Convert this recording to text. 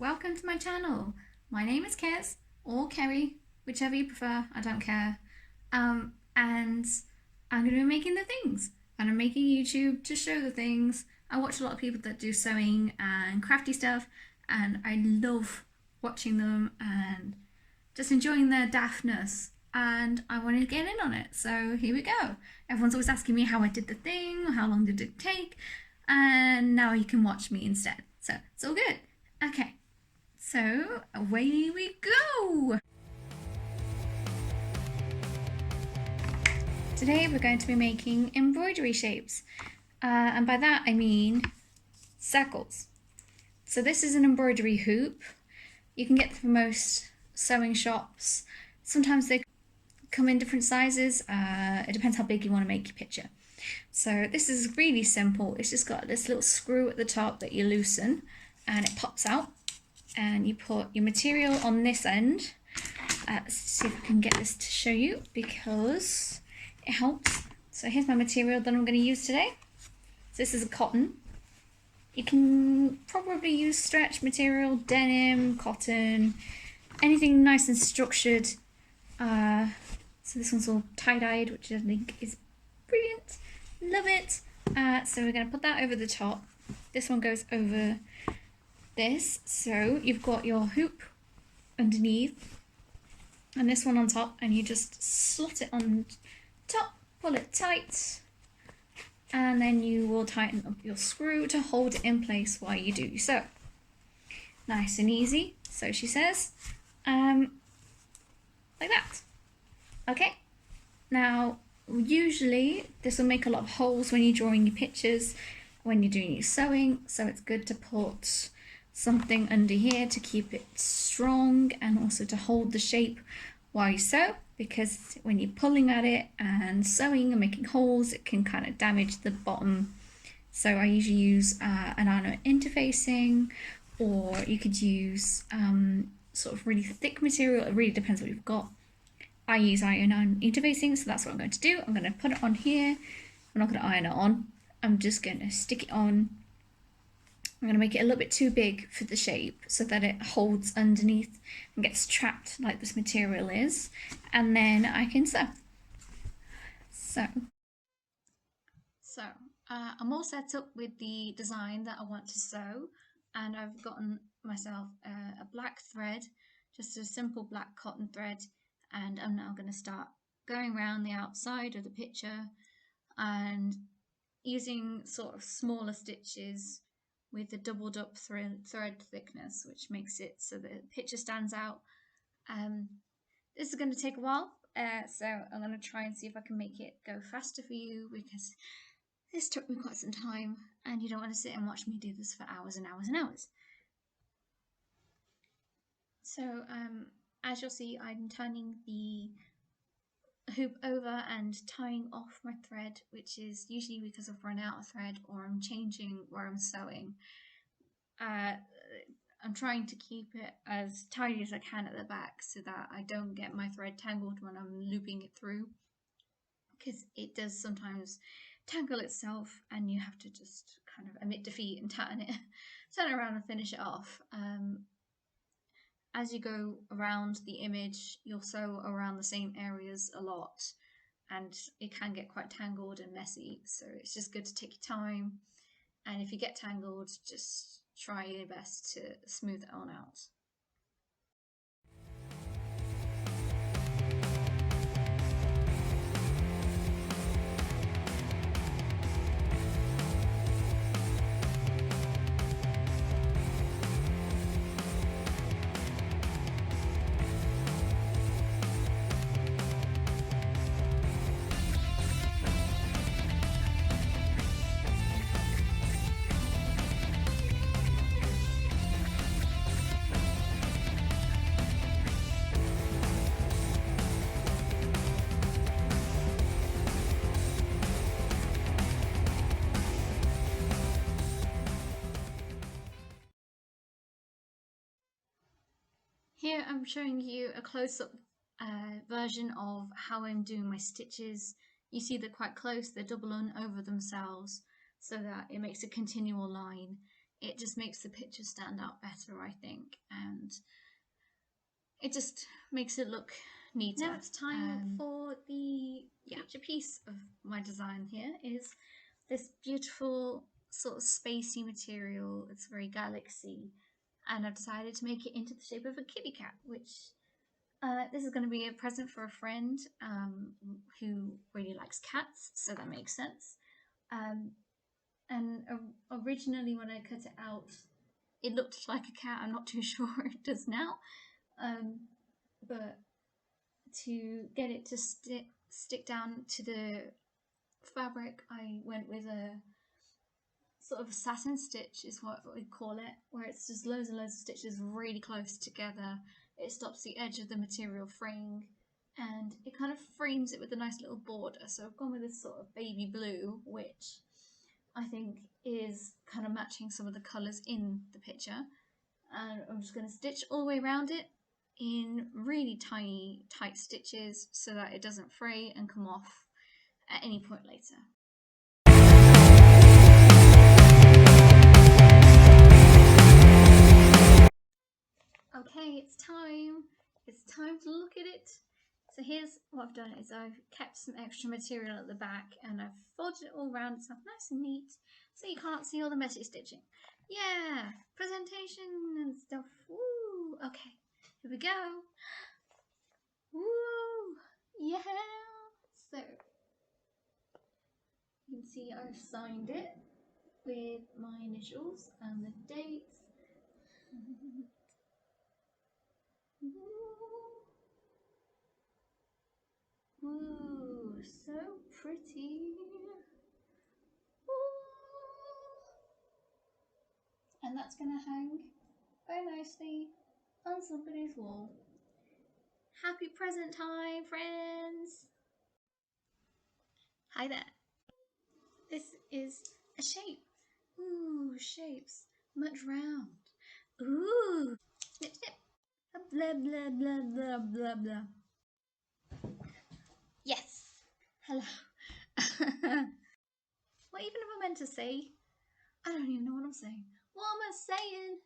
welcome to my channel. My name is Kez, or Kerry, whichever you prefer, I don't care. And I'm going to be making the things. And I'm making YouTube to show the things. I watch a lot of people that do sewing and crafty stuff, and I love watching them and just enjoying their daftness. And I wanted to get in on it, so here we go. Everyone's always asking me how I did the thing, how long did it take, and now you can watch me instead. So it's all good. Okay, so away we go! Today we're going to be making embroidery shapes, and by that I mean circles. So this is an embroidery hoop. You can get them from most sewing shops. Sometimes they come in different sizes. It depends how big you want to make your picture. So this is really simple. It's just got this little screw at the top that you loosen and it pops out, and you put your material on this end. Let's see if I can get this to show you because it helps. So here's my material that I'm going to use today. So this is a cotton. You can probably use stretch material, denim, cotton, anything nice and structured. So this one's all tie-dyed, which I think is brilliant. Love it. So we're going to put that over the top. This one goes over this. So you've got your hoop underneath and this one on top, and you just slot it on top, pull it tight, and then you will tighten up your screw to hold it in place while you do your sew. Nice and easy, so she says, like that. Okay, now usually this will make a lot of holes when you're drawing your pictures, when you're doing your sewing, so it's good to put something under here to keep it strong and also to hold the shape while you sew, because when you're pulling at it and sewing and making holes, it can kind of damage the bottom. So I usually use an iron interfacing, or you could use sort of really thick material. It really depends what you've got. I use iron interfacing, so that's what I'm going to do. I'm going to put it on here. I'm not going to iron it on. I'm just going to stick it on. I'm going to make it a little bit too big for the shape so that it holds underneath and gets trapped like this material is, and then I can sew. So I'm all set up with the design that I want to sew, and I've gotten myself a black thread, just a simple black cotton thread, and I'm now going to start going around the outside of the picture and using sort of smaller stitches with the doubled up thread thickness, which makes it so the picture stands out. This is going to take a while, so I'm going to try and see if I can make it go faster for you, because this took me quite some time and you don't want to sit and watch me do this for hours and hours and hours. So as you'll see, I'm turning the hoop over and tying off my thread, which is usually because I've run out of thread or I'm changing where I'm sewing. I'm trying to keep it as tidy as I can at the back so that I don't get my thread tangled when I'm looping it through, because it does sometimes tangle itself and you have to just kind of admit defeat and turn it around and finish it off. As you go around the image, you'll sew around the same areas a lot, and it can get quite tangled and messy, so it's just good to take your time, and if you get tangled, just try your best to smooth it on out. Here I'm showing you a close-up version of how I'm doing my stitches. You see they're quite close, they're double over themselves so that it makes a continual line. it just makes the picture stand out better, I think, and it just makes it look neater. Now it's time for the feature piece of my design. Here is this beautiful sort of spacey material. It's very galaxy, and I've decided to make it into the shape of a kitty cat, which this is going to be a present for a friend who really likes cats, so that makes sense. And originally when I cut it out, it looked like a cat. I'm not too sure it does now. But to get it to stick down to the fabric, I went with a sort of a satin stitch is what we call it, where it's just loads and loads of stitches really close together. It stops the edge of the material fraying, and it kind of frames it with a nice little border. So I've gone with this sort of baby blue, which I think is kind of matching some of the colours in the picture. And I'm just going to stitch all the way around it in really tiny, tight stitches so that it doesn't fray and come off at any point later. Okay, it's time. It's time to look at it. So here's what I've done is I've kept some extra material at the back and I've folded it all around so nice and neat so you can't see all the messy stitching. Yeah, presentation and stuff. Woo! Okay, here we go. Woo! Yeah! So, you can see I've signed it with my initials and the dates. Ooh, so pretty. Ooh. And that's going to hang very nicely on somebody's wall. Happy present time, friends! Hi there. This is a shape. Ooh, shapes. Much round. Ooh. Snip, snip. Blah, blah, blah, blah, blah, blah. Yes. Hello. What even am I meant to say? I don't even know what I'm saying. What am I saying?